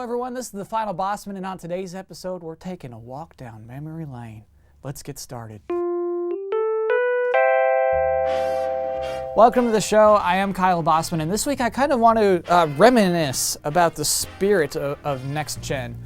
everyone, this is the final Bosman, and on today's episode, we're taking a walk down memory lane. Let's get started. Welcome to the show. I am Kyle Bosman, and this week I kind of want to reminisce about the spirit of Next Gen.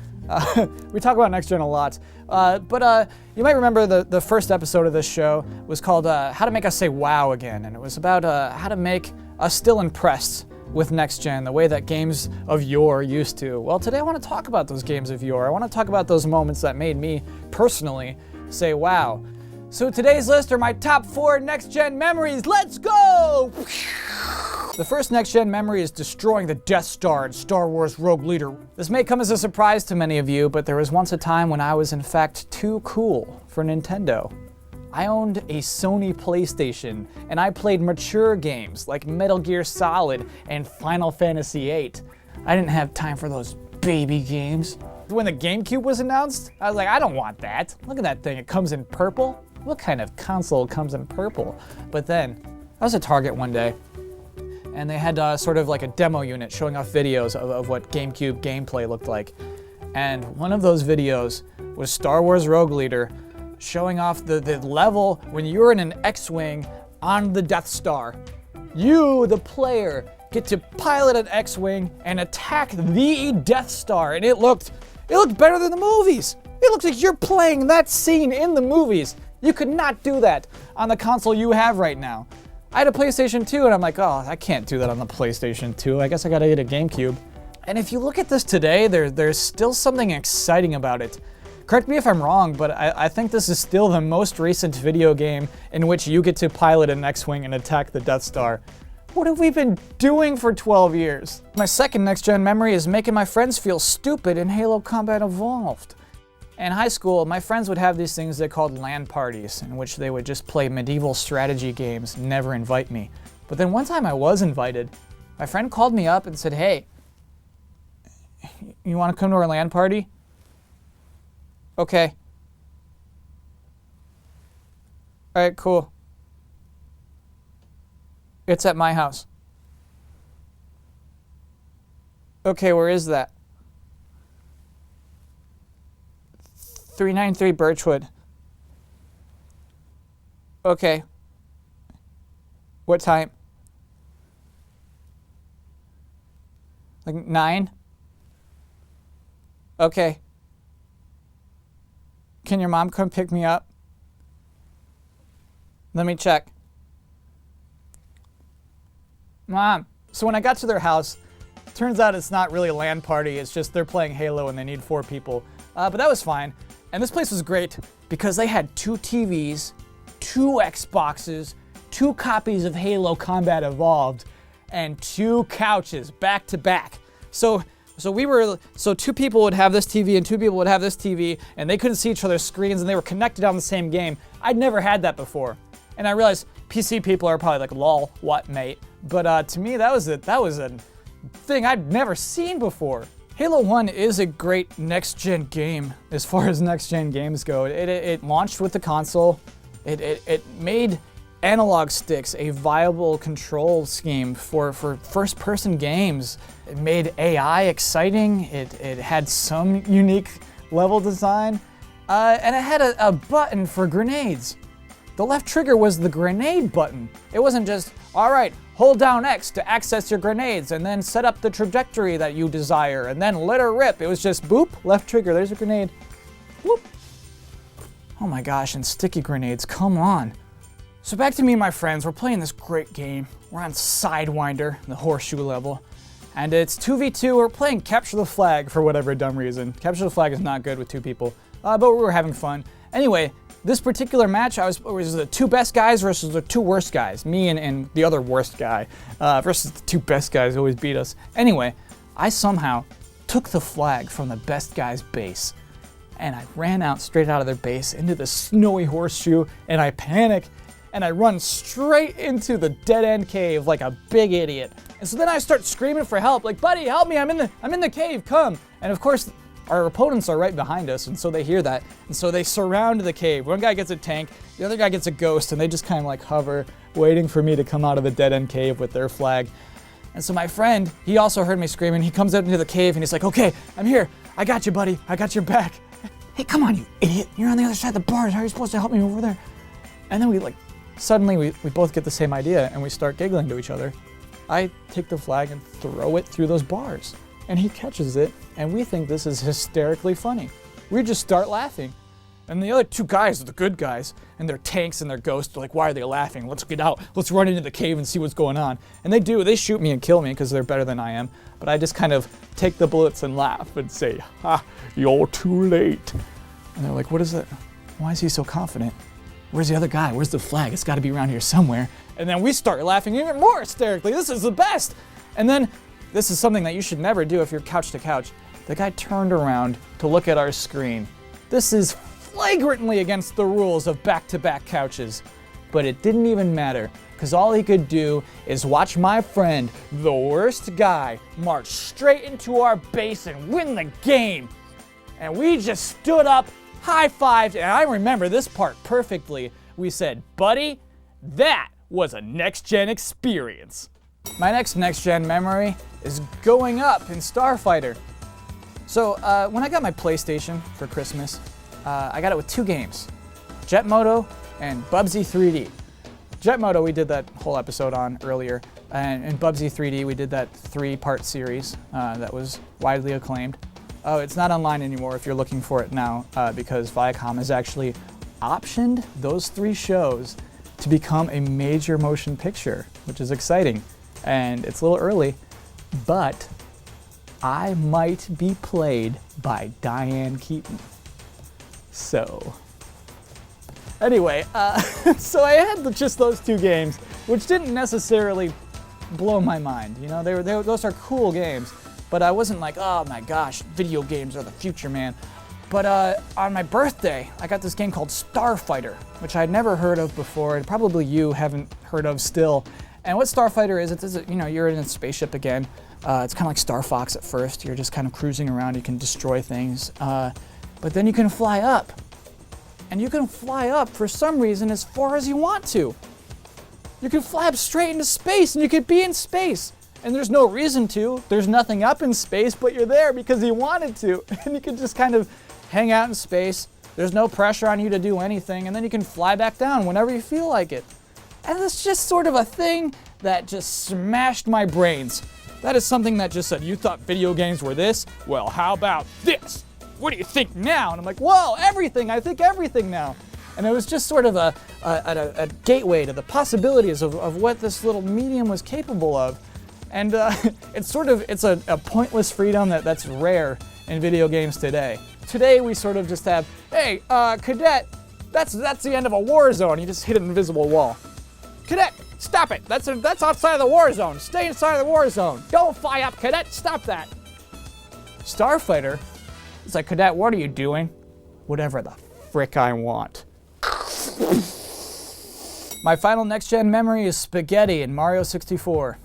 We talk about Next Gen a lot, but you might remember the first episode of this show was called How to Make Us Say Wow Again, and it was about how to make us still impressed with Next Gen, the way that games of yore used to. Well, today I want to talk about those games of yore. I want to talk about those moments that made me personally say wow. So today's list are my top 4 Next Gen memories. Let's go! The first Next Gen memory is destroying the Death Star in Star Wars Rogue Leader. This may come as a surprise to many of you, but there was once a time when I was in fact too cool for Nintendo. I owned a Sony PlayStation, and I played mature games like Metal Gear Solid and Final Fantasy VIII. I didn't have time for those baby games. When the GameCube was announced, I was like, I don't want that. Look at that thing, it comes in purple. What kind of console comes in purple? But then, I was at Target one day, and they had sort of like a demo unit showing off videos of what GameCube gameplay looked like. And one of those videos was Star Wars Rogue Leader, showing off the level when you're in an X-Wing on the Death Star. You, the player, get to pilot an X-Wing and attack the Death Star, and it looked better than the movies. It looks like you're playing that scene in the movies. You could not do that on the console you have right now. I had a PlayStation 2, and I'm like, oh, I can't do that on the PlayStation 2. I guess I gotta get a GameCube. And if you look at this today, there's still something exciting about it. Correct me if I'm wrong, but I think this is still the most recent video game in which you get to pilot an X-Wing and attack the Death Star. What have we been doing for 12 years? My second Next Gen memory is making my friends feel stupid in Halo Combat Evolved. In high school, my friends would have these things they called LAN parties, in which they would just play medieval strategy games and never invite me. But then one time I was invited. My friend called me up and said, hey, you want to come to our LAN party? Okay. All right, cool. It's at my house. Okay, where is that? 393 Birchwood. Okay. What time? Like 9? Okay. Can your mom come pick me up? Let me check. Mom. So when I got to their house, turns out it's not really a LAN party, it's just they're playing Halo and they need 4 people. But that was fine. And this place was great because they had 2 TVs, 2 Xboxes, 2 copies of Halo Combat Evolved, and 2 couches back to back. So 2 people would have this TV and 2 people would have this TV, and they couldn't see each other's screens, and they were connected on the same game. I'd never had that before. And I realized PC people are probably like, lol, what, mate? But to me, that was a thing I'd never seen before. Halo 1 is a great next-gen game as far as next-gen games go. It launched with the console. It made analog sticks a viable control scheme for first-person games. It made AI exciting. It had some unique level design. And it had a button for grenades. The left trigger was the grenade button. It wasn't just, all right, hold down X to access your grenades and then set up the trajectory that you desire and then let her rip. It was just boop, left trigger, there's a grenade. Whoop. Oh my gosh, and sticky grenades, come on. So back to me and my friends, we're playing this great game. We're on Sidewinder, the horseshoe level. And it's 2v2, we're playing Capture the Flag for whatever dumb reason. Capture the Flag is not good with 2 people, but we were having fun. Anyway, this particular match, it was the 2 best guys versus the 2 worst guys. Me and the other worst guy versus the 2 best guys who always beat us. Anyway, I somehow took the flag from the best guy's base, and I ran out straight out of their base into the snowy horseshoe, and I panic, and I run straight into the dead-end cave like a big idiot. And so then I start screaming for help, like, buddy, help me, I'm in the cave, come. And of course, our opponents are right behind us, and so they hear that, and so they surround the cave. One guy gets a tank, the other guy gets a ghost, and they just kind of like hover, waiting for me to come out of the dead-end cave with their flag. And so my friend, he also heard me screaming. He comes out into the cave and he's like, okay, I'm here. I got you, buddy. I got your back. Hey, come on, you idiot. You're on the other side of the bars. How are you supposed to help me over there? And then suddenly we both get the same idea and we start giggling to each other. I take the flag and throw it through those bars. And he catches it, and we think this is hysterically funny. We just start laughing. And the other two guys are the good guys, and they're tanks and they're ghosts. They're like, why are they laughing? Let's get out. Let's run into the cave and see what's going on. And they do. They shoot me and kill me because they're better than I am. But I just kind of take the bullets and laugh and say, ha, you're too late. And they're like, what is it? Why is he so confident? Where's the other guy? Where's the flag? It's got to be around here somewhere. And then we start laughing even more hysterically. This is the best. And then this is something that you should never do if you're couch to couch. The guy turned around to look at our screen. This is flagrantly against the rules of back-to-back couches. But it didn't even matter, because all he could do is watch my friend, the worst guy, march straight into our base and win the game. And we just stood up, high-fived, and I remember this part perfectly. We said, buddy, that was a next-gen experience. My next-gen memory is going up in Starfighter. So when I got my PlayStation for Christmas, I got it with two games, Jet Moto and Bubsy 3D. Jet Moto we did that whole episode on earlier, and in Bubsy 3D we did that 3-part series that was widely acclaimed. Oh, it's not online anymore if you're looking for it now, because Viacom has actually optioned those 3 shows to become a major motion picture, which is exciting. And it's a little early, but I might be played by Diane Keaton. So, anyway, so I had just those 2 games, which didn't necessarily blow my mind. You know, those are cool games, but I wasn't like, oh my gosh, video games are the future, man. But on my birthday, I got this game called Starfighter, which I'd never heard of before, and probably you haven't heard of still. And what Starfighter is, it's you're in a spaceship again. It's kind of like Star Fox at first. You're just kind of cruising around. You can destroy things, but then you can fly up, and you can fly up for some reason as far as you want to. You can fly up straight into space, and you could be in space. And there's no reason to. There's nothing up in space, but you're there because you wanted to. And you can just kind of hang out in space. There's no pressure on you to do anything, and then you can fly back down whenever you feel like it. And it's just sort of a thing that just smashed my brains. That is something that just said, you thought video games were this? Well, how about this? What do you think now? And I'm like, whoa, everything. I think everything now. And it was just sort of a gateway to the possibilities of what this little medium was capable of. And it's a pointless freedom that's rare in video games today. Today we sort of just have, hey, cadet, that's the end of a war zone. You just hit an invisible wall. Cadet, stop it. That's outside of the war zone. Stay inside of the war zone. Don't fly up, cadet. Stop that. Starfighter, it's like, cadet, what are you doing? Whatever the frick I want. My final next-gen memory is spaghetti in Mario 64.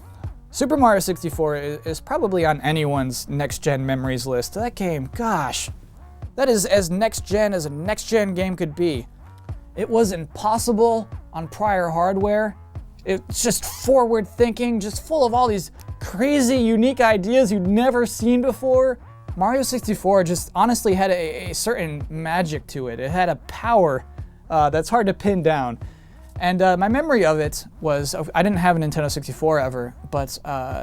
Super Mario 64 is probably on anyone's next-gen memories list. That game, gosh, that is as next-gen as a next-gen game could be. It was impossible on prior hardware. It's just forward-thinking, just full of all these crazy, unique ideas you'd never seen before. Mario 64 just honestly had a certain magic to it. It had a power that's hard to pin down. And my memory of it was, I didn't have a Nintendo 64 ever, but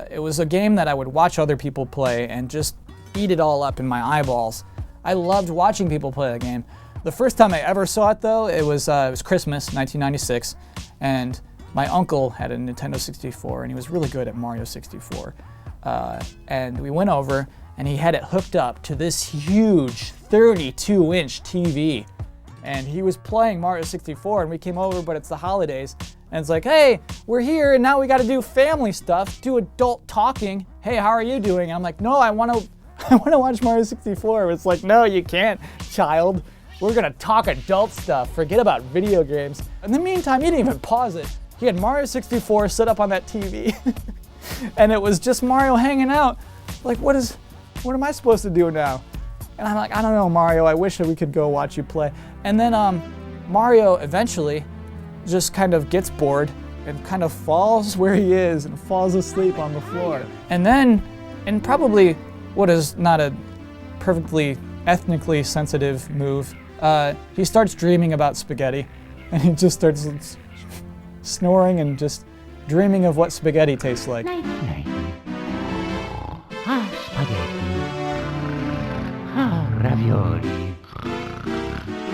it was a game that I would watch other people play and just eat it all up in my eyeballs. I loved watching people play the game. The first time I ever saw it though, it was Christmas, 1996, and my uncle had a Nintendo 64 and he was really good at Mario 64. And we went over and he had it hooked up to this huge 32-inch TV. And he was playing Mario 64 and we came over, but it's the holidays. And it's like, hey, we're here and now we gotta do family stuff, do adult talking. Hey, how are you doing? And I'm like, no, I wanna watch Mario 64. It's like, no, you can't, child. We're gonna talk adult stuff. Forget about video games. In the meantime, he didn't even pause it. He had Mario 64 set up on that TV. And it was just Mario hanging out. Like, what am I supposed to do now? And I'm like, I don't know, Mario, I wish that we could go watch you play. And then Mario eventually just kind of gets bored and kind of falls where he is and falls asleep on the floor. And then, in probably what is not a perfectly ethnically sensitive move, he starts dreaming about spaghetti, and he just starts snoring and just dreaming of what spaghetti tastes like. Night. Ah, spaghetti. Ah, ravioli.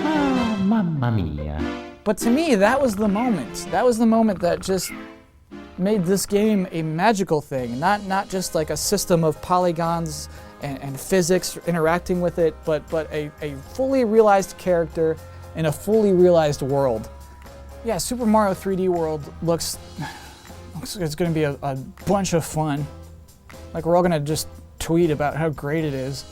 Ah, mamma mia. But to me, that was the moment. That was the moment that just made this game a magical thing, not just like a system of polygons and physics interacting with it, but a fully realized character in a fully realized world. Yeah, Super Mario 3D World looks like it's going to be a bunch of fun. Like, we're all going to just tweet about how great it is.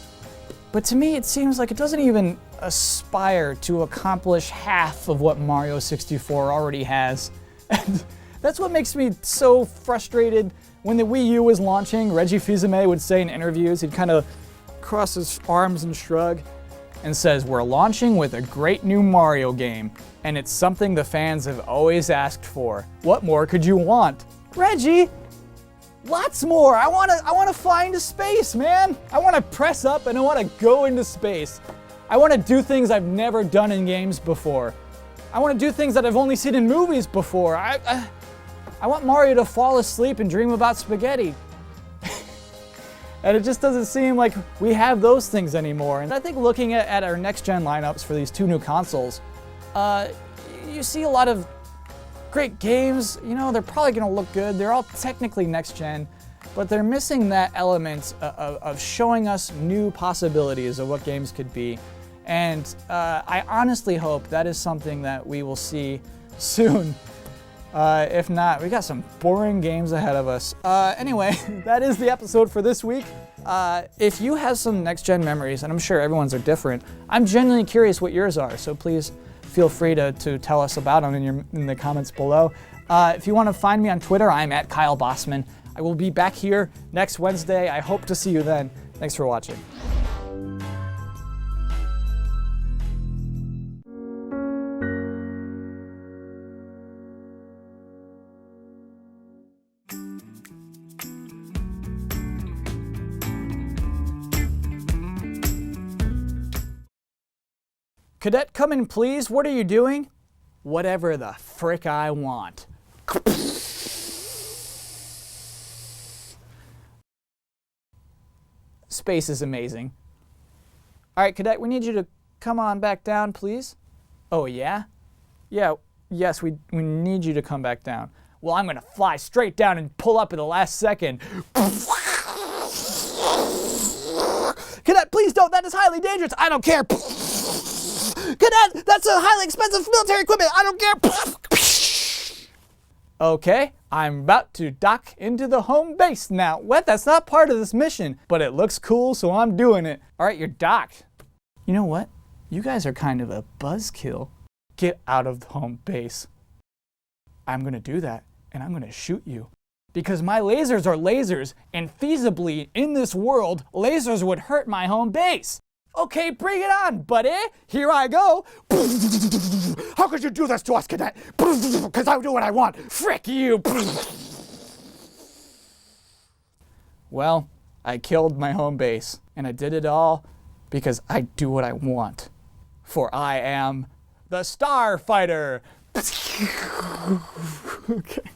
But to me, it seems like it doesn't even aspire to accomplish half of what Mario 64 already has. And that's what makes me so frustrated. When the Wii U was launching, Reggie Fils-Aimé would say in interviews, he'd kind of cross his arms and shrug and says, "We're launching with a great new Mario game, and it's something the fans have always asked for. What more could you want?" Reggie, lots more. I want to fly into space, man. I want to press up and I want to go into space. I want to do things I've never done in games before. I want to do things that I've only seen in movies before. I want Mario to fall asleep and dream about spaghetti. And it just doesn't seem like we have those things anymore. And I think looking at our next-gen lineups for these two new consoles, you see a lot of great games. You know, they're probably going to look good. They're all technically next-gen, but they're missing that element of showing us new possibilities of what games could be. And I honestly hope that is something that we will see soon. If not, we got some boring games ahead of us. Anyway, that is the episode for this week. If you have some next-gen memories, and I'm sure everyone's are different, I'm genuinely curious what yours are, so please feel free to tell us about them in the comments below. If you want to find me on Twitter, I'm at Kyle Bosman. I will be back here next Wednesday. I hope to see you then. Thanks for watching. Cadet, come in, please. What are you doing? Whatever the frick I want. Space is amazing. All right, Cadet, we need you to come on back down, please. Oh, yeah? Yes, we need you to come back down. Well, I'm going to fly straight down and pull up at the last second. Cadet, please don't. That is highly dangerous. I don't care. Cadet, that's a highly expensive military equipment. I don't care. Okay, I'm about to dock into the home base now. What? That's not part of this mission, but it looks cool, so I'm doing it. All right, you're docked. You know what? You guys are kind of a buzzkill. Get out of the home base. I'm going to do that, and I'm going to shoot you. Because my lasers are lasers, and feasibly, in this world, lasers would hurt my home base. Okay, bring it on, buddy. Here I go. How could you do this to us, Cadet? Because I do what I want. Frick you. Well, I killed my home base, and I did it all because I do what I want. For I am the Starfighter. Okay.